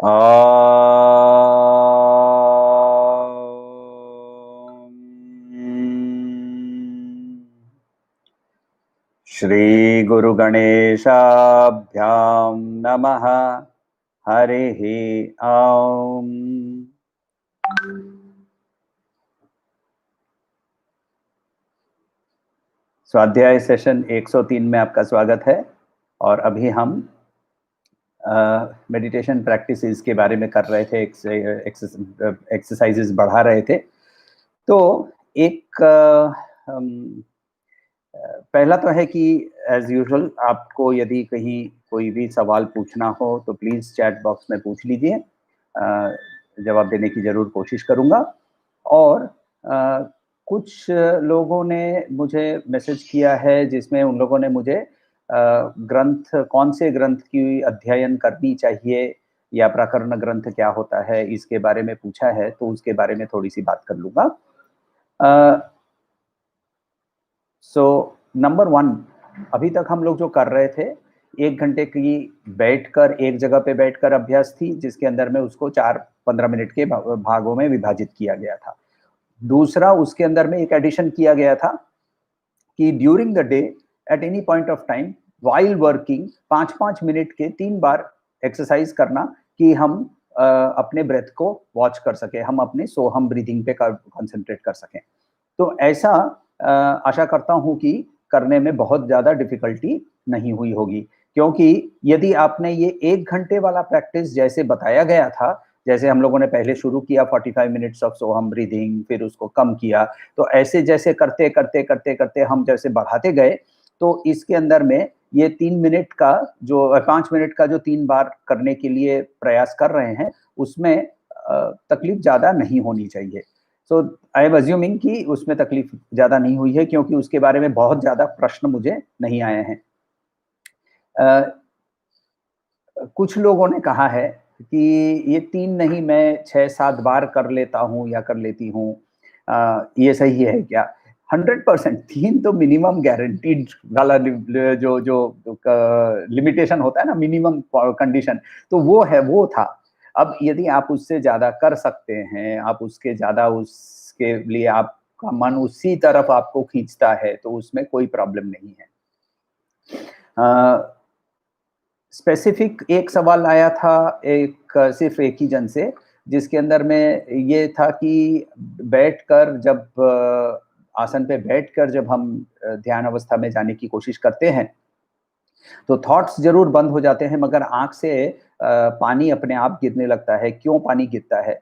श्री गुरु गणेशाभ्यां नमः। हरिः ओम। स्वाध्याय सेशन 103 में आपका स्वागत है। और अभी हम मेडिटेशन प्रैक्टिसेस के बारे में कर रहे थे, एक्सरसाइजेस बढ़ा रहे थे। तो एक पहला तो है कि एज यूजुअल आपको यदि कहीं कोई भी सवाल पूछना हो तो प्लीज़ चैट बॉक्स में पूछ लीजिए, जवाब देने की ज़रूर कोशिश करूँगा। और कुछ लोगों ने मुझे मैसेज किया है जिसमें उन लोगों ने मुझे ग्रंथ, कौन से ग्रंथ की अध्ययन करनी चाहिए या प्रकरण ग्रंथ क्या होता है, इसके बारे में पूछा है, तो उसके बारे में थोड़ी सी बात कर लूँगा। सो नंबर 1, अभी तक हम लोग जो कर रहे थे 1 घंटे की बैठकर, एक जगह पे बैठकर अभ्यास थी, जिसके अंदर में उसको 4-15 मिनट के भागों में विभाजित किया गया था। दूसरा, उसके अंदर में एक एडिशन किया गया था कि during the day at any point of time while working 5-5 minute के 3 बार एक्सरसाइज करना कि हम अपने ब्रेथ को वॉच कर सके, हम अपने सोहम ब्रीदिंग पे कंसंट्रेट कर सकें। तो ऐसा आशा करता हूं कि करने में बहुत ज्यादा डिफिकल्टी नहीं हुई होगी, क्योंकि यदि आपने ये 1 घंटे वाला प्रैक्टिस जैसे बताया गया था, जैसे हम लोगों ने पहले शुरू किया 45 मिनट्स ऑफ सोहम ब्रीदिंग, फिर उसको कम किया, तो ऐसे जैसे करते करते करते करते हम जैसे बढ़ाते गए, तो इसके अंदर में ये 3 मिनट का जो 5 मिनट का जो 3 बार करने के लिए प्रयास कर रहे हैं, उसमें तकलीफ ज्यादा नहीं होनी चाहिए। सो आई एम अज्यूमिंग कि उसमें तकलीफ ज्यादा नहीं हुई है, क्योंकि उसके बारे में बहुत ज्यादा प्रश्न मुझे नहीं आए हैं। कुछ लोगों ने कहा है कि ये 3 नहीं, मैं 6-7 बार कर लेता हूँ या कर लेती हूँ, ये सही है क्या? 100% 3 तो मिनिमम गारंटीड वाला जो जो लिमिटेशन होता है ना, मिनिमम कंडीशन, तो वो है, वो था। अब यदि आप उससे ज्यादा कर सकते हैं, आप उसके ज्यादा, उसके लिए आपका मन उसी तरफ आपको खींचता है, तो उसमें कोई प्रॉब्लम नहीं है। स्पेसिफिक एक सवाल आया था सिर्फ एक ही जन से, जिसके अंदर में ये था कि बैठकर जब आसन पे बैठकर जब हम ध्यान अवस्था में जाने की कोशिश करते हैं, तो थॉट्स जरूर बंद हो जाते हैं, मगर आंख से पानी अपने आप गिरने लगता है। क्यों पानी गिरता है?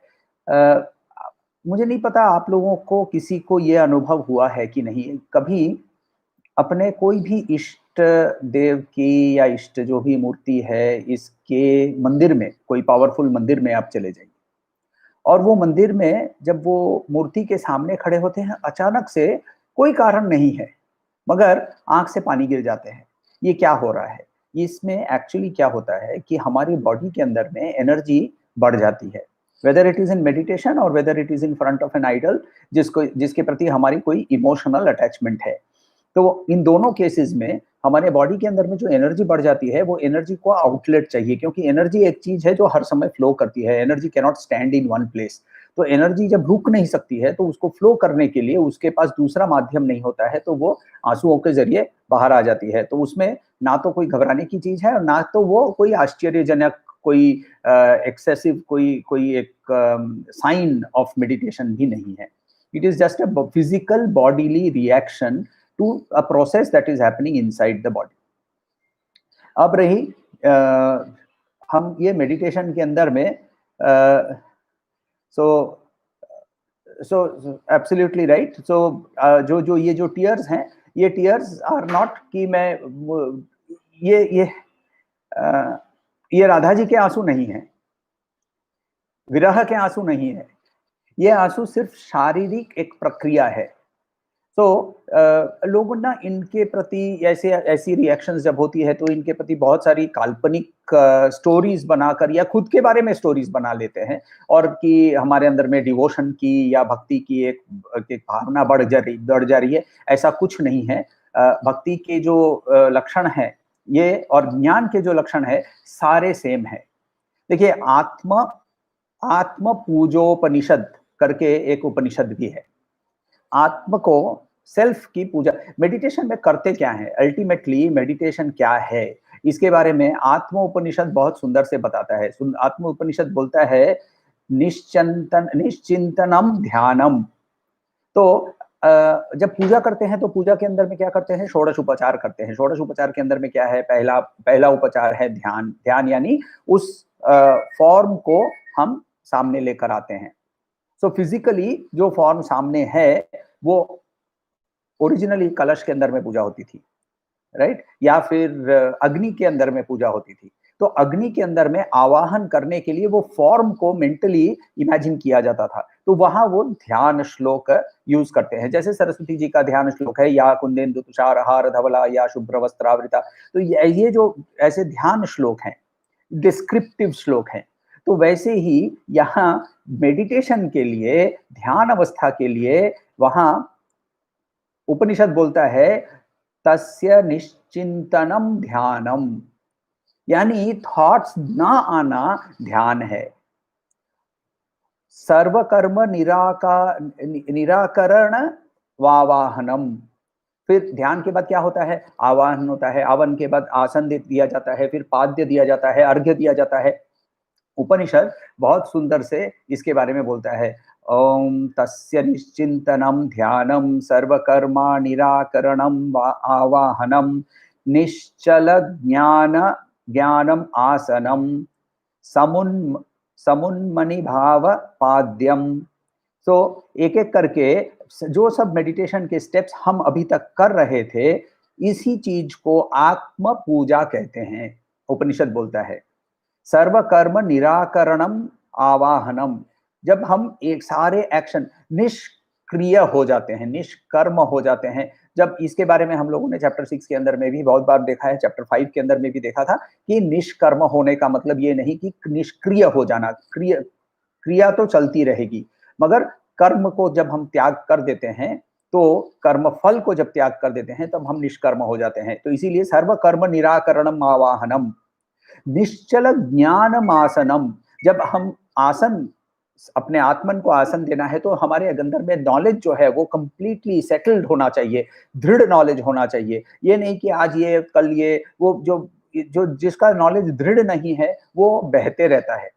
मुझे नहीं पता आप लोगों को किसी को ये अनुभव हुआ है कि नहीं। कभी अपने कोई भी इष्ट देव की या इष्ट जो भी मूर्ति है, इसके मंदिर में, कोई पावरफुल मंदिर में आप चले जाइए, और वो मंदिर में जब वो मूर्ति के सामने खड़े होते हैं, अचानक से कोई कारण नहीं है, मगर आंख से पानी गिर जाते हैं। ये क्या हो रहा है? इसमें एक्चुअली क्या होता है कि हमारी बॉडी के अंदर में एनर्जी बढ़ जाती है, whether it is in meditation और whether it is in front of an idol, जिसके प्रति हमारी कोई इमोशनल अटैचमेंट है। तो इन दोनों केसेस में हमारे बॉडी के अंदर में जो एनर्जी बढ़ जाती है, वो एनर्जी को आउटलेट चाहिए, क्योंकि एनर्जी एक चीज है जो हर समय फ्लो करती है। Energy can not stand in one place. तो एनर्जी जब रुक नहीं सकती है, तो उसको फ्लो करने के लिए उसके पास दूसरा माध्यम नहीं होता है, तो वो आंसुओं के जरिए बाहर आ जाती है। तो उसमें ना तो कोई घबराने की चीज है, और ना तो वो कोई आश्चर्यजनक, कोई एक्सेसिव, कोई एक साइन ऑफ मेडिटेशन भी नहीं है। It is just a physical bodily reaction to a process that is happening inside the body. अब रही हम ये मेडिटेशन के अंदर में सो एब्सोल्युटली राइट। सो जो ये जो टीयर्स हैं, ये टीयर्स आर नॉट कि मैं ये ये राधा जी के आंसू नहीं है, विरह के आंसू नहीं है। ये आंसू सिर्फ शारीरिक एक प्रक्रिया है। तो लोग ना इनके प्रति ऐसे ऐसी रिएक्शंस जब होती है, तो इनके प्रति बहुत सारी काल्पनिक स्टोरीज बनाकर या खुद के बारे में स्टोरीज बना लेते हैं, और कि हमारे अंदर में डिवोशन की या भक्ति की एक भावना बढ़ जा रही है। ऐसा कुछ नहीं है। भक्ति के जो लक्षण है ये, और ज्ञान के जो लक्षण है, सारे सेम है। देखिए, आत्म पूजोपनिषद करके एक उपनिषद भी है। आत्म को, सेल्फ की पूजा, मेडिटेशन में करते क्या है, अल्टीमेटली मेडिटेशन क्या है, इसके बारे में आत्म उपनिषद बहुत सुंदर से बताता है। आत्म उपनिषद बोलता है निश्चिंतनम ध्यानम। तो जब पूजा करते हैं तो पूजा के अंदर में क्या करते हैं, षोडश उपचार करते हैं। षोडश उपचार के अंदर में क्या है, पहला पहला उपचार है ध्यान। ध्यान यानी उस फॉर्म को हम सामने लेकर आते हैं। सो फिजिकली जो फॉर्म सामने है वो ओरिजिनली कलश के अंदर में पूजा होती थी, राइट, या फिर अग्नि के अंदर में पूजा होती थी। तो अग्नि के अंदर में आवाहन करने के लिए वो फॉर्म को मेंटली इमेजिन किया जाता था, तो वहां वो ध्यान श्लोक यूज करते हैं। जैसे सरस्वती जी का ध्यान श्लोक है, या कुंदेन्दु तुषार हार धवला या शुभ्र वस्त्रावृता। तो ये जो ऐसे ध्यान श्लोक हैं, डिस्क्रिप्टिव श्लोक हैं, तो वैसे ही यहाँ मेडिटेशन के लिए, ध्यान अवस्था के लिए वहां उपनिषद बोलता है तस्य निश्चिंतनम ध्यानम, यानी थॉट्स ना आना ध्यान है। सर्वकर्म निराकरण वावाहनम। फिर ध्यान के बाद क्या होता है, आवाहन होता है। आवाहन के बाद आसन दिया जाता है, फिर पाद्य दिया जाता है, अर्घ्य दिया जाता है। उपनिषद बहुत सुंदर से इसके बारे में बोलता है, ओम तस्य निश्चिंतनम ध्यानम सर्वकर्मा निराकरणम आवाहनम निश्चल ज्ञानम आसनम समुन्मनि भाव पाद्यम। तो एक एक करके जो सब मेडिटेशन के स्टेप्स हम अभी तक कर रहे थे, इसी चीज को आत्म पूजा कहते हैं। उपनिषद बोलता है सर्वकर्म निराकरणम आवाहनम। जब हम एक सारे एक्शन निष्क्रिय हो जाते हैं, निष्कर्म हो जाते हैं, जब इसके बारे में हम लोगों ने चैप्टर 6 के अंदर में भी बहुत बार देखा है, चैप्टर 5 के अंदर में भी देखा था कि निष्कर्म होने का मतलब ये नहीं कि निष्क्रिय हो जाना। क्रिया तो चलती रहेगी, मगर कर्म को जब हम त्याग कर देते हैं, तो कर्म फल को जब त्याग कर देते हैं तब हम निष्कर्म हो जाते हैं। तो इसीलिए सर्वकर्म निराकरणम आवाहनम निश्चल ज्ञानम आसनम। जब हम आसन, अपने आत्मन को आसन देना है, तो हमारे अंदर में नॉलेज जो है वो कंप्लीटली सेटल्ड होना चाहिए, दृढ़ नॉलेज होना चाहिए। ये नहीं कि आज ये कल ये, वो जो जिसका नॉलेज दृढ़ नहीं है वो बहते रहता है।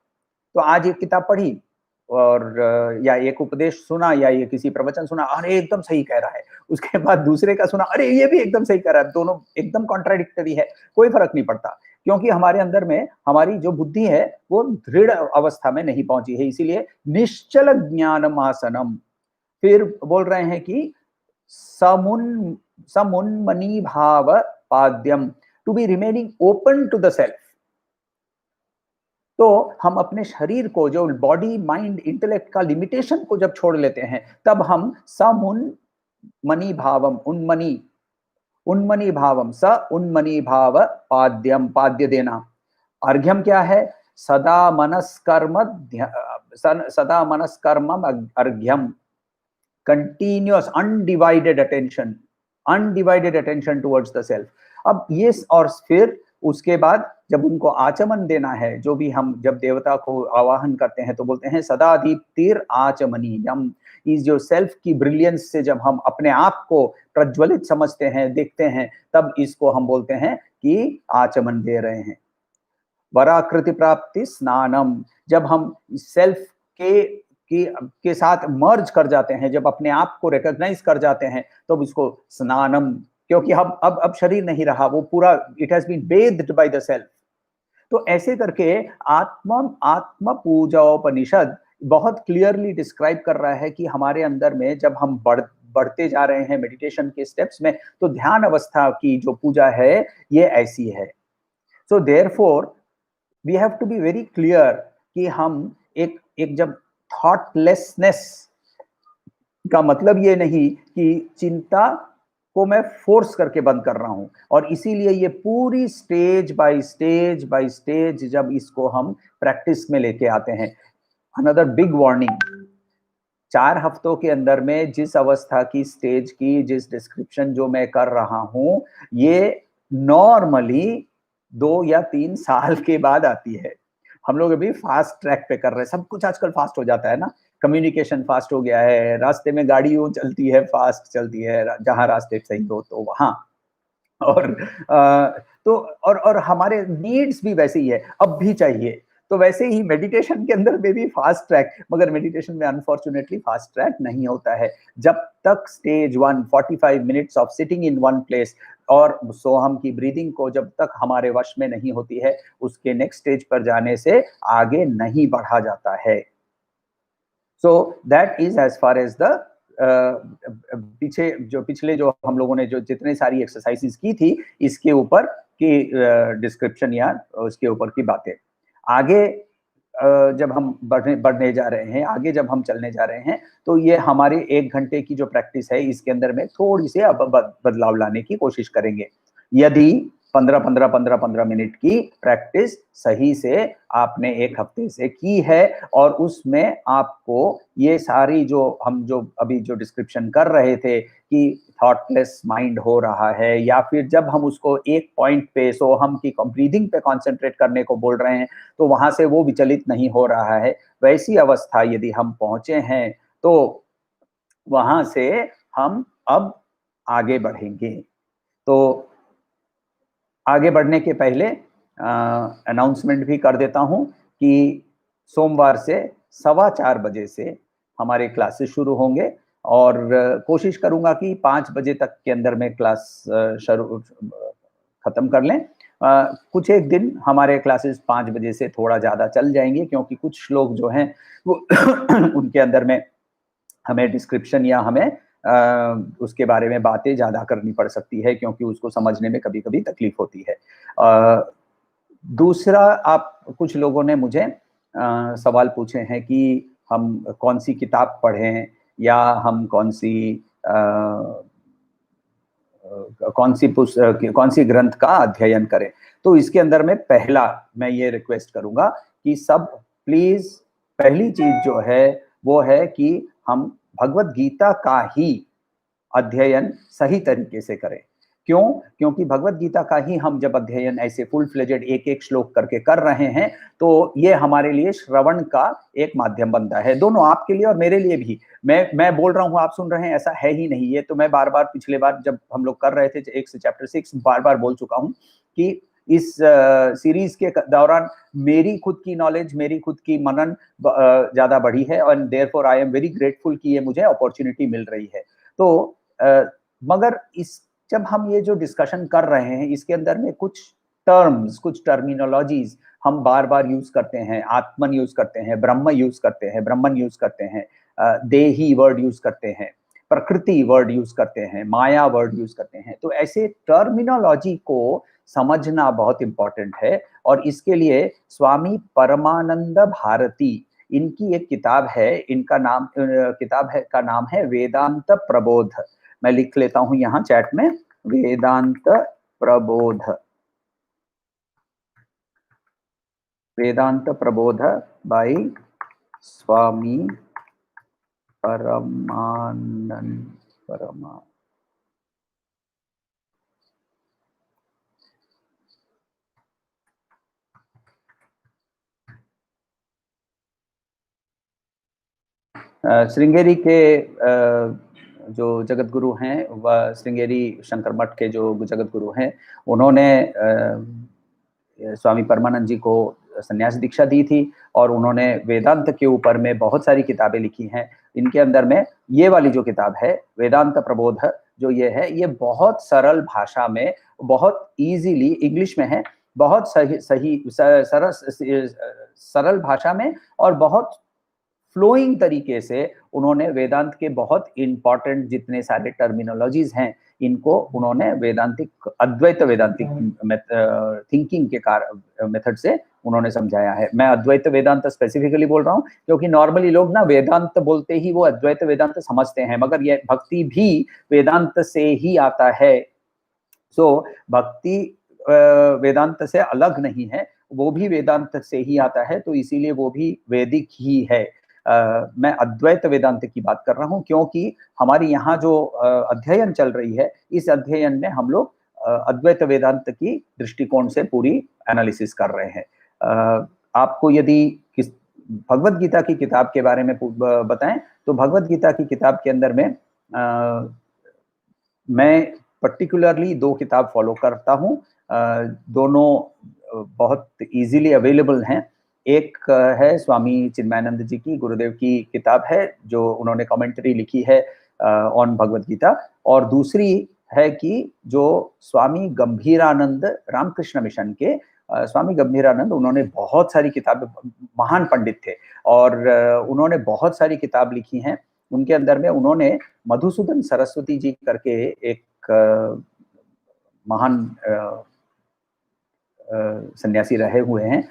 तो आज एक किताब पढ़ी और या एक उपदेश सुना या ये किसी प्रवचन सुना, अरे एकदम सही कह रहा है, उसके बाद दूसरे का सुना, अरे ये भी एकदम सही कह रहा है, दोनों एकदम कॉन्ट्राडिक्टरी है, कोई फर्क नहीं पड़ता, क्योंकि हमारे अंदर में हमारी जो बुद्धि है वो दृढ़ अवस्था में नहीं पहुंची है। इसीलिए निश्चल ज्ञानमासनम। फिर बोल रहे हैं कि समुन्मनी भाव पाद्यम, to be remaining open to the self. तो हम अपने शरीर को, जो बॉडी माइंड इंटेलेक्ट का लिमिटेशन को जब छोड़ लेते हैं, तब हम समुन्मनी भावम, उन्मनी भावम, स उन्मनी भाव पाद्यम, पाद्य देना। अर्घ्यम क्या है, सदा मनस्कर्मम अर्घ्यम, continuous undivided attention towards the self. अब ये, और फिर उसके बाद जब उनको आचमन देना है, जो भी हम जब देवता को आवाहन करते हैं तो बोलते हैं सदा दीप्तिर आचमनीयम। इस जो सेल्फ की ब्रिलियंस से जब हम अपने आप को प्रज्वलित समझते हैं, देखते हैं, तब इसको हम बोलते हैं कि आचमन दे रहे हैं। वराकृति प्राप्ति स्नानम, जब हम सेल्फ के साथ मर्ज कर जाते हैं, जब अपने आप को रिकॉग्नाइज कर जाते हैं, तो इसको स्नानम, क्योंकि हम अब शरीर नहीं रहा, वो पूरा it has been based by the self. तो ऐसे करके आत्म पूजोपनिषद बहुत क्लियरली डिस्क्राइब कर रहा है कि हमारे अंदर में जब हम बढ़ते जा रहे हैं मेडिटेशन के स्टेप्स में, तो ध्यान अवस्था की जो पूजा है ये ऐसी है। So therefore we have to be very clear कि हम एक जब थॉटलेसनेस का मतलब ये नहीं कि चिंता को मैं फोर्स करके बंद कर रहा हूं, और इसीलिए ये पूरी स्टेज बाय स्टेज जब इसको हम प्रैक्टिस में लेके आते हैं। अनदर बिग वार्निंग, 4 हफ्तों के अंदर में जिस अवस्था की, स्टेज की, जिस डिस्क्रिप्शन जो मैं कर रहा हूं, ये नॉर्मली 2 या 3 साल के बाद आती है। हम लोग अभी फास्ट ट्रैक पे कर रहे हैं, सब कुछ आजकल फास्ट हो जाता है ना, कम्युनिकेशन फास्ट हो गया है, रास्ते में गाड़ी वो चलती है, फास्ट चलती है, जहाँ रास्ते सही हो तो वहाँ। और तो और हमारे नीड्स भी वैसे ही है, अब भी चाहिए। तो वैसे ही मेडिटेशन के अंदर में भी फास्ट ट्रैक, मगर मेडिटेशन में अनफॉर्चुनेटली फास्ट ट्रैक नहीं होता है। जब तक stage 1 45 minutes of sitting in one place और सोहम की ब्रीदिंग को जब तक हमारे वश में नहीं होती है, उसके नेक्स्ट स्टेज पर जाने से आगे नहीं बढ़ा जाता है। So that is as far as the पिछले जो हम लोगों ने जो जितने सारी एक्सरसाइजेस की थी, इसके ऊपर की डिस्क्रिप्शन या उसके ऊपर की बातें। आगे जब हम बढ़ने जा रहे हैं, आगे जब हम चलने जा रहे हैं, तो ये हमारे 1 घंटे की जो प्रैक्टिस है, इसके अंदर में थोड़ी सी अब बदलाव लाने की कोशिश करेंगे। यदि 15 मिनट की प्रैक्टिस सही से आपने 1 हफ्ते से की है और उसमें आपको ये सारी जो हम जो अभी जो डिस्क्रिप्शन कर रहे थे कि थॉटलेस माइंड हो रहा है, या फिर जब हम उसको एक पॉइंट पे सोहम की ब्रीदिंग पे कंसंट्रेट करने को बोल रहे हैं, तो वहां से वो विचलित नहीं हो रहा है, वैसी अवस्था यदि हम पहुंचे हैं, तो वहां से हम अब आगे बढ़ेंगे। तो आगे बढ़ने के पहले अनाउंसमेंट भी कर देता हूं कि सोमवार से 4:15 बजे से हमारे क्लासेस शुरू होंगे और कोशिश करूंगा कि 5 बजे तक के अंदर में क्लास खत्म कर लें। कुछ एक दिन हमारे क्लासेस 5 बजे से थोड़ा ज़्यादा चल जाएंगे, क्योंकि कुछ लोग जो हैं वो उनके अंदर में हमें डिस्क्रिप्शन या हमें उसके बारे में बातें ज़्यादा करनी पड़ सकती है, क्योंकि उसको समझने में कभी-कभी तकलीफ होती है। दूसरा, आप कुछ लोगों ने मुझे सवाल पूछे हैं कि हम कौन-सी किताब पढ़ें या हम कौन-सी ग्रंथ का अध्ययन करें। तो इसके अंदर में पहला मैं ये रिक्वेस्ट करूँगा कि सब प्लीज़, पहली चीज़ जो है वो है कि हम भगवद गीता का ही अध्ययन सही तरीके से करें। क्यों? क्योंकि भगवद गीता का ही हम जब अध्ययन ऐसे फुल फ्लेजेड एक-एक श्लोक करके कर रहे हैं, तो ये हमारे लिए श्रवण का एक माध्यम बनता है, दोनों आपके लिए और मेरे लिए भी। मैं बोल रहा हूँ, आप सुन रहे हैं, ऐसा है ही नहीं। ये तो मैं बार-बार पिछले बार जब हम लोग कर रहे थे 1 से चैप्टर 6 बार-बार बोल चुका हूँ कि इस सीरीज के दौरान मेरी खुद की नॉलेज, मेरी खुद की मनन ज़्यादा बढ़ी है और therefore I am very grateful कि ये मुझे अपॉर्चुनिटी मिल रही है। तो मगर जब हम ये जो डिस्कशन कर रहे हैं, इसके अंदर में कुछ टर्म्स, कुछ टर्मिनोलॉजीज हम बार-बार यूज करते हैं। आत्मन यूज करते हैं, ब्रह्म यूज करते हैं, ब्रह्मन यूज करते हैं, देही वर्ड यूज करते हैं, प्रकृति वर्ड यूज करते हैं, माया वर्ड यूज करते हैं। तो ऐसे टर्मिनोलॉजी को समझना बहुत इंपॉर्टेंट है, और इसके लिए स्वामी परमानंद भारती, इनकी एक किताब है, इनका नाम का नाम है वेदांत प्रबोध। मैं लिख लेता हूं यहाँ चैट में, वेदांत प्रबोध, वेदांत प्रबोध बाय स्वामी परमानंद श्रृंगेरी के जो जगत गुरु हैं, वह श्रृंगेरी शंकर मठ के जो जगत गुरु हैं, उन्होंने स्वामी परमानंद जी को संन्यास दीक्षा दी थी और उन्होंने वेदांत के ऊपर में बहुत सारी किताबें लिखी हैं। इनके अंदर में ये वाली जो किताब है वेदांत प्रबोध, जो ये है, ये बहुत सरल भाषा में, बहुत इजीली, इंग्लिश में है, बहुत सरल भाषा में और बहुत फ्लोइंग तरीके से उन्होंने वेदांत के बहुत इंपॉर्टेंट जितने सारे टर्मिनोलॉजीज हैं, इनको उन्होंने अद्वैत वेदांतिक थिंकिंग के मेथड से उन्होंने समझाया है। मैं अद्वैत वेदांत स्पेसिफिकली बोल रहा हूँ क्योंकि नॉर्मली लोग ना वेदांत बोलते ही वो अद्वैत वेदांत समझते हैं, मगर ये भक्ति भी वेदांत से ही आता है। सो भक्ति वेदांत से अलग नहीं है, वो भी वेदांत से ही आता है, तो इसीलिए वो भी वैदिक ही है। मैं अद्वैत वेदांत की बात कर रहा हूं क्योंकि हमारी यहाँ जो अध्ययन चल रही है, इस अध्ययन में हम लोग अद्वैत वेदांत की दृष्टिकोण से पूरी एनालिसिस कर रहे हैं। आपको यदि किस भगवत गीता की किताब के बारे में बताएं तो भगवत गीता की किताब के अंदर में मैं पर्टिकुलरली 2 किताब फॉलो करता हूँ। दोनों बहुत इजीली अवेलेबल हैं। एक है स्वामी चिन्मयानंद जी की गुरुदेव की किताब है जो उन्होंने कमेंट्री लिखी है ऑन भगवत गीता, और दूसरी है कि जो स्वामी गंभीरानंद रामकृष्ण मिशन के स्वामी गंभीरानंद, उन्होंने बहुत सारी किताबें, महान पंडित थे और उन्होंने बहुत सारी किताब लिखी हैं। उनके अंदर में उन्होंने मधुसूदन सरस्वती जी करके एक महान सन्यासी रहे हुए हैं।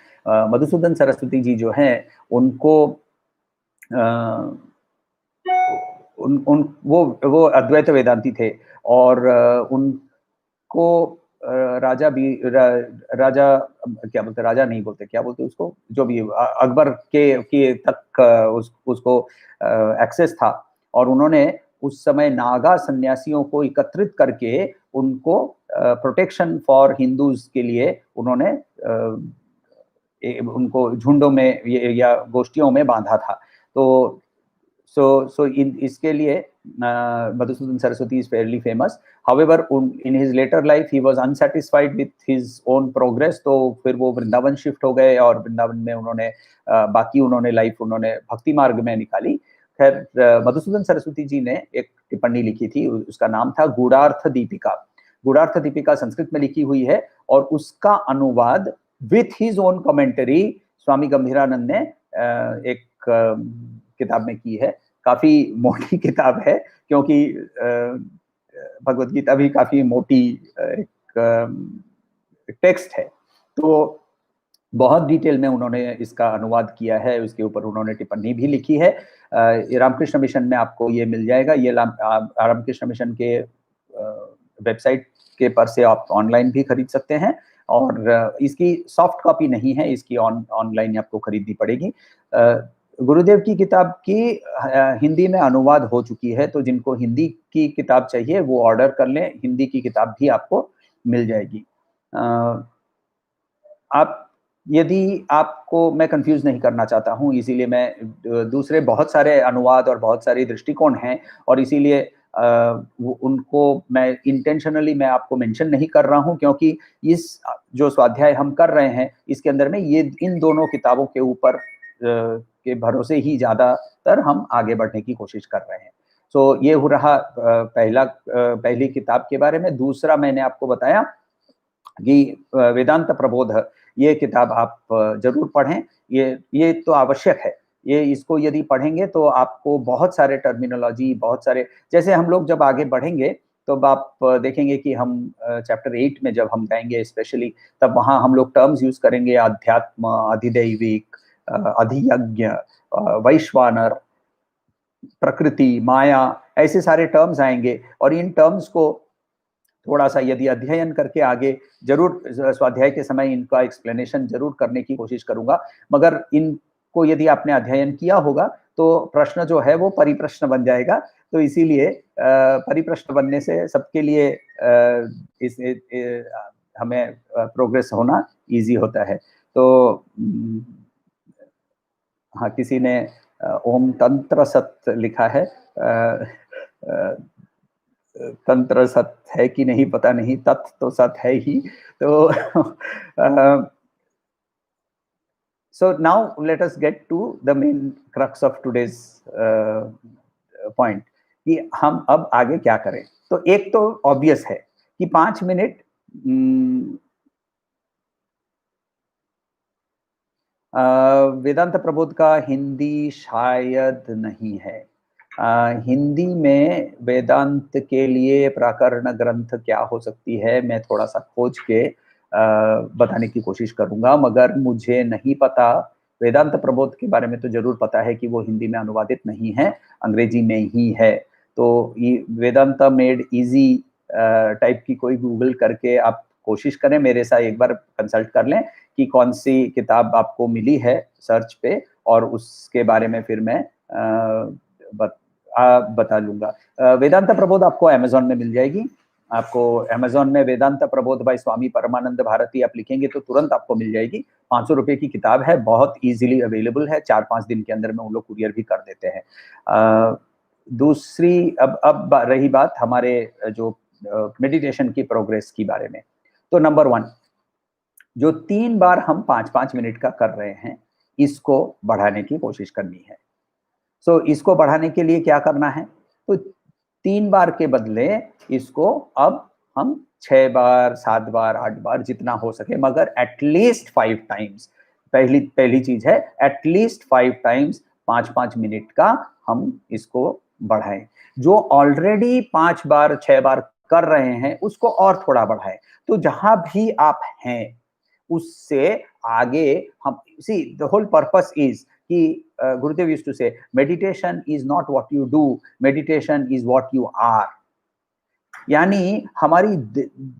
मधुसूदन सरस्वती जी जो हैं उनको वो अद्वैत वेदांती थे और उनको राजा क्या बोलते, राजा नहीं बोलते, क्या बोलते उसको, जो भी अकबर के तक उसको एक्सेस था और उन्होंने उस समय नागा सन्यासियों को एकत्रित करके उनको प्रोटेक्शन फॉर हिंदूज के लिए उन्होंने उनको झुंडों में या गोष्ठियों में बांधा था। तो इसके लिए Madhusudan Saraswati is fairly famous. However, in his later life he was unsatisfied with his own progress, तो फिर वो वृंदावन शिफ्ट हो गए और वृंदावन में उन्होंने बाकी उन्होंने लाइफ उन्होंने भक्ति मार्ग में निकाली। खैर मधुसूदन सरस्वती जी ने एक टिप्पणी लिखी थी, उसका नाम था गूढ़ार्थ दीपिका। गूढ़ार्थ दीपिका संस्कृत में लिखी हुई है और उसका अनुवाद विथ हिज ओन कमेंटरी स्वामी गंभीरानंद ने एक किताब में की है। काफी मोटी किताब है क्योंकि भगवत गीता भी काफी मोटी एक टेक्स्ट है, तो बहुत डिटेल में उन्होंने इसका अनुवाद किया है, उसके ऊपर उन्होंने टिप्पणी भी लिखी है। रामकृष्ण मिशन में आपको ये मिल जाएगा। ये रामकृष्ण मिशन के वेबसाइट के पर से आप ऑनलाइन भी खरीद सकते हैं और इसकी सॉफ्ट कॉपी नहीं है, इसकी ऑनलाइन आपको खरीदनी पड़ेगी। गुरुदेव की किताब की हिंदी में अनुवाद हो चुकी है, तो जिनको हिंदी की किताब चाहिए वो ऑर्डर कर लें, हिंदी की किताब भी आपको मिल जाएगी। आप यदि आपको मैं कंफ्यूज नहीं करना चाहता हूँ, इसीलिए मैं दूसरे बहुत सारे अनुवाद और बहुत सारे दृष्टिकोण हैं और इसीलिए उनको मैं इंटेंशनली मैं आपको मेंशन नहीं कर रहा हूँ, क्योंकि इस जो स्वाध्याय हम कर रहे हैं इसके अंदर में ये इन दोनों किताबों के ऊपर के भरोसे ही ज्यादातर हम आगे बढ़ने की कोशिश कर रहे हैं। तो ये हो रहा पहली किताब के बारे में। दूसरा मैंने आपको बताया कि वेदांत प्रबोध, ये किताब आप जरूर पढ़ें। ये तो आवश्यक है, ये इसको यदि पढ़ेंगे तो आपको बहुत सारे टर्मिनोलॉजी, बहुत सारे, जैसे हम लोग जब आगे बढ़ेंगे तो आप देखेंगे कि हम चैप्टर 8 में जब हम जाएंगे स्पेशली, तब वहाँ हम लोग टर्म्स यूज करेंगे, अध्यात्म, अधिदैविक, अधियज्ञ, वैश्वानर, प्रकृति, माया, ऐसे सारे टर्म्स आएंगे और इन टर्म्स को थोड़ा सा यदि अध्ययन करके आगे जरूर स्वाध्याय के समय इनका एक्सप्लेनेशन जरूर करने की कोशिश करूंगा। मगर इनको यदि आपने अध्ययन किया होगा तो प्रश्न जो है वो परिप्रश्न बन जाएगा, तो इसीलिए परिप्रश्न बनने से सबके लिए हमें प्रोग्रेस होना इजी होता है। तो हाँ, किसी ने ओम तंत्र सत लिखा है, तंत्र सत है कि नहीं पता नहीं, तत् तो सत है ही। तो so now let us get to the main crux of today's point कि हम अब आगे क्या करें। तो एक तो ऑब्वियस है कि 5 मिनट वेदांत प्रबोध का हिंदी शायद नहीं है। हिंदी में वेदांत के लिए प्राकरण ग्रंथ क्या हो सकती है, मैं थोड़ा सा खोज के बताने की कोशिश करूंगा, मगर मुझे नहीं पता। वेदांत प्रबोध के बारे में तो जरूर पता है कि वो हिंदी में अनुवादित नहीं है, अंग्रेजी में ही है। तो ये वेदांत मेड इजी टाइप की कोई गूगल करके आप कोशिश करें, मेरे साथ एक बार कंसल्ट कर लें कि कौन सी किताब आपको मिली है सर्च पे, और उसके बारे में फिर मैं बता लूंगा। वेदांत प्रबोध आपको अमेजोन में मिल जाएगी। आपको अमेजोन में वेदांत प्रबोध बाय स्वामी परमानंद भारती आप लिखेंगे तो तुरंत आपको मिल जाएगी। ₹500 की किताब है, बहुत ईज़िली अवेलेबल है, 4-5 दिन के अंदर में वो लोग कुरियर भी कर देते हैं। दूसरी अब रही बात हमारे जो मेडिटेशन की प्रोग्रेस की बारे में। तो नंबर 1 जो 3 बार हम 5-5 मिनट का कर रहे हैं, इसको बढ़ाने की कोशिश करनी है। सो इसको बढ़ाने के लिए क्या करना है? तो 3 बार के बदले इसको अब हम 6 बार, 7 बार, 8 बार जितना हो सके मगर एट लीस्ट 5 टाइम्स पहली पहली चीज़ है एट लीस्ट 5 टाइम्स 5-5 मिनट का हम इसको बढ़ाएँ। जो ऑलरेडी 5 बार, 6 बार कर रहे हैं, उसको और थोड़ा बढ़ाएँ। तो जहाँ भी आप हैं, उससे आगे हम see the whole purpose is कि Gurudev used to say, meditation is not what you do, meditation is what you are. यानी हमारी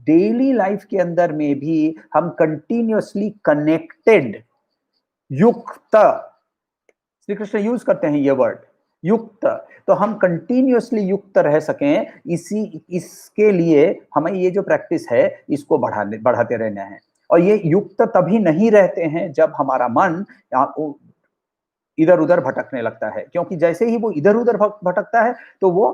डेली लाइफ के अंदर में भी हम कंटिन्यूअसली कनेक्टेड युक्त श्री कृष्ण यूज करते हैं ये वर्ड युक्त तो हम कंटिन्यूअसली युक्त रह सकें इसके लिए हमें ये जो प्रैक्टिस है इसको बढ़ाते रहना है और ये युक्त तभी नहीं रहते हैं जब हमारा मन इधर उधर भटकने लगता है क्योंकि जैसे ही वो इधर उधर भटकता है तो वो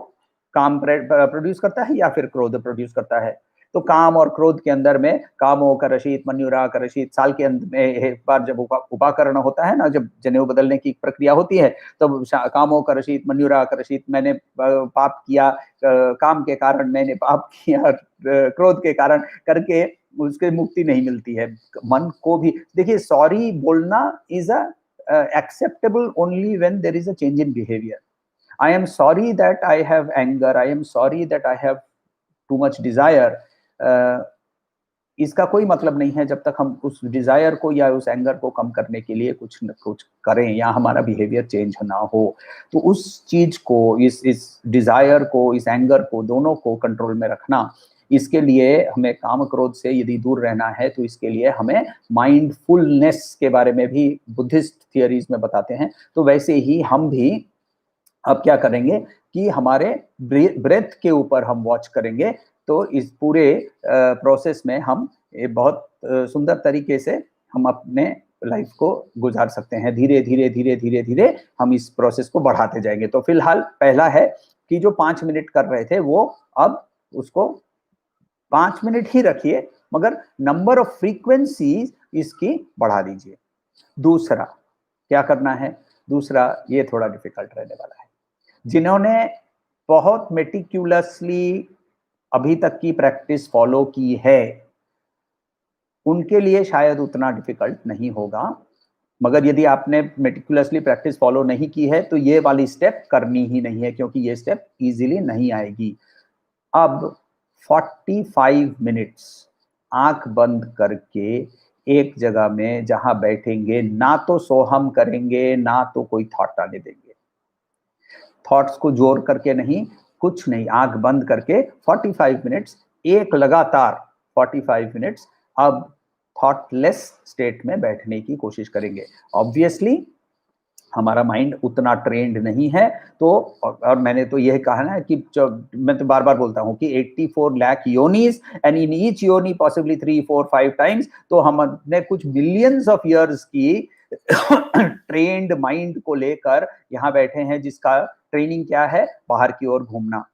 काम प्रोड्यूस करता है या फिर क्रोध प्रोड्यूस करता है तो काम और क्रोध के अंदर में कामो करशित मन्युरा करशित साल के अंत में एक बार जब उपाकरण होता है ना जब जनेऊ बदलने की प्रक्रिया होती है तो कामो करशित मन्युरा करशित मैंने पाप किया काम के कारण मैंने पाप किया क्रोध के कारण करके उसके मुक्ति नहीं मिलती है मन को भी देखिए सॉरी बोलना is a acceptable only when there is a change in behavior. I am sorry that I have anger. I am sorry that I have too much desire. इसका कोई मतलब नहीं है जब तक हम उस डिजायर को या उस एंगर को कम करने के लिए कुछ न कुछ करें या हमारा बिहेवियर चेंज ना हो तो उस चीज को इस डिजायर को इस एंगर को दोनों को कंट्रोल में रखना इसके लिए हमें काम क्रोध से यदि दूर रहना है तो इसके लिए हमें माइंडफुलनेस के बारे में भी बुद्धिस्ट थियरीज में बताते हैं तो वैसे ही हम भी अब क्या करेंगे कि हमारे ब्रेथ के ऊपर हम वॉच करेंगे तो इस पूरे प्रोसेस में हम बहुत सुंदर तरीके से हम अपने लाइफ को गुजार सकते हैं धीरे धीरे धीरे धीरे धीरे हम इस प्रोसेस को बढ़ाते जाएंगे तो फिलहाल पहला है कि जो 5 मिनट कर रहे थे वो अब उसको 5 मिनट ही रखिए मगर नंबर ऑफ फ्रीक्वेंसीज इसकी बढ़ा दीजिए दूसरा क्या करना है दूसरा ये थोड़ा डिफिकल्ट रहने वाला है जिन्होंने बहुत मेटिक्यूलसली अभी तक की प्रैक्टिस फॉलो की है उनके लिए शायद उतना डिफिकल्ट नहीं होगा मगर यदि आपने मेटिकुलसली प्रैक्टिस फॉलो नहीं की है तो ये वाली स्टेप करनी ही नहीं है क्योंकि ये स्टेप इजीली नहीं आएगी अब 45 मिनट्स आंख बंद करके एक जगह में जहां बैठेंगे ना तो सोहम करेंगे ना तो कोई थॉट आने देंगे थॉट्स को जोर करके नहीं कुछ नहीं आंख बंद करके 45 मिनट्स एक लगातार 45 मिनट्स अब थॉटलेस स्टेट में बैठने की कोशिश करेंगे ऑब्वियसली हमारा माइंड उतना ट्रेंड नहीं है तो और मैंने तो यह कहा ना कि मैं तो बार बार बोलता हूं कि 84 लाख योनीज एंड इन ईच योनी पॉसिबली 3 4 5 टाइम्स तो हमने कुछ मिलियंस ऑफ इयर्स की ट्रेंड माइंड को लेकर यहाँ बैठे हैं जिसका ट्रेनिंग क्या है बाहर की ओर घूमना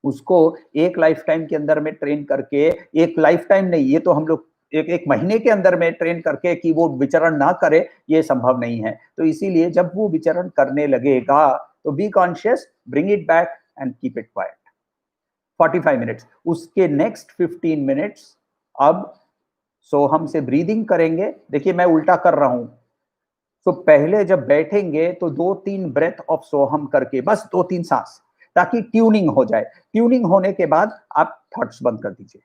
उसको एक लाइफ टाइम के अंदर में ट्रेन करके एक लाइफ टाइम नहीं ये तो हम लोग एक महीने के अंदर में ट्रेन करके कि वो विचरण ना करे ये संभव नहीं है तो इसीलिए जब वो विचरण करने लगेगा तो be conscious bring it back and keep it quite 45 minutes उसके नेक्स्ट 15 मिनट्स अब सोहम से ब्रीदिंग करेंगे देखिए मैं उल्टा कर रहा हूं तो पहले जब बैठेंगे तो 2-3 ब्रेथ ऑफ सोहम करके बस 2-3 सांस ताकि ट्यूनिंग हो जाए ट्यूनिंग होने के बाद आप थॉट्स बंद कर दीजिए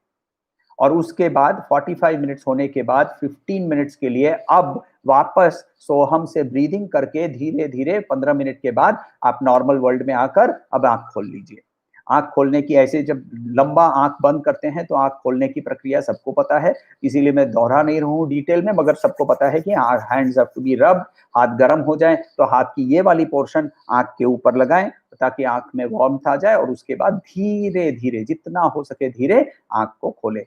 और उसके बाद 45 मिनट्स होने के बाद 15 मिनट्स के लिए अब वापस सोहम से ब्रीदिंग करके धीरे धीरे 15 मिनट के बाद आप नॉर्मल वर्ल्ड में आकर अब आंख खोल लीजिए आंख खोलने की ऐसे जब लंबा आंख बंद करते हैं तो आंख खोलने की प्रक्रिया सबको पता है इसीलिए मैं दोहरा नहीं रहा हूं डिटेल में मगर सबको पता है कि हैंड्स हैव टू बी रब हाथ गर्म हो जाए तो हाथ की ये वाली पोर्शन आंख के ऊपर लगाएं ताकि आंख में वार्मथ आ जाए और उसके बाद धीरे धीरे जितना हो सके धीरे आंख को खोले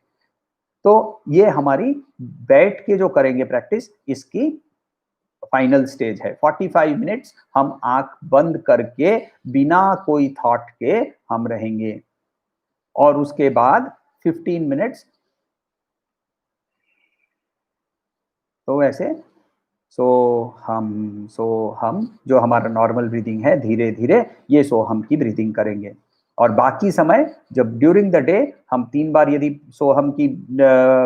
तो ये हमारी बैठ के जो करेंगे प्रैक्टिस, इसकी फाइनल स्टेज है। 45 मिनट्स हम आंख बंद करके बिना कोई थॉट के हम रहेंगे और उसके बाद 15 मिनट्स तो ऐसे हम जो हमारा नॉर्मल ब्रीदिंग है, धीरे धीरे ये सोहम की ब्रीदिंग करेंगे और बाकी समय जब ड्यूरिंग द डे हम 3 बार यदि सोहम की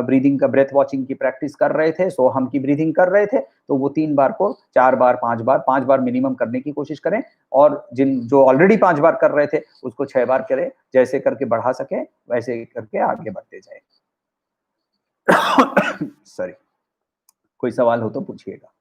ब्रीदिंग का ब्रेथ वॉचिंग की प्रैक्टिस कर रहे थे, सोहम की ब्रीदिंग कर रहे थे, तो वो 3 बार को 4 बार 5 बार मिनिमम करने की कोशिश करें और जो ऑलरेडी 5 बार कर रहे थे उसको 6 बार करें, जैसे करके बढ़ा सके वैसे करके आगे बढ़ते जाए। सॉरी, कोई सवाल हो तो पूछिएगा।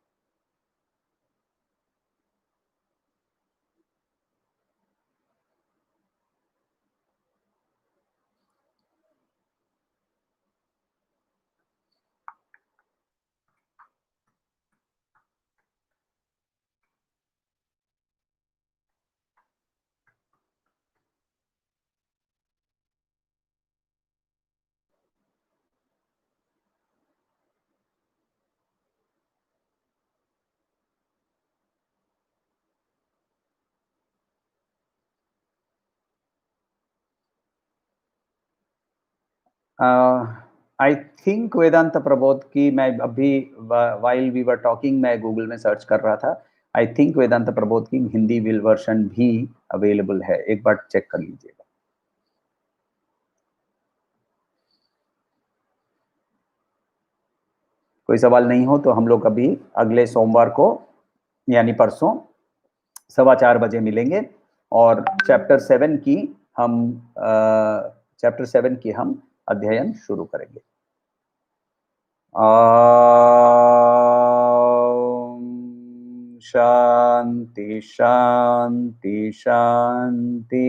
आई थिंक वेदांत प्रबोध की मैं अभी वाइल वी वर टॉकिंग मैं गूगल में सर्च कर रहा था। आई थिंक वेदांत प्रबोध की हिंदी विल वर्जन भी अवेलेबल है, एक बार चेक कर लीजिएगा। कोई सवाल नहीं हो तो हम लोग अभी अगले सोमवार को यानी परसों 4:15 बजे मिलेंगे और चैप्टर 7 की हम अध्ययन शुरू करेंगे। शांति शांति शांति।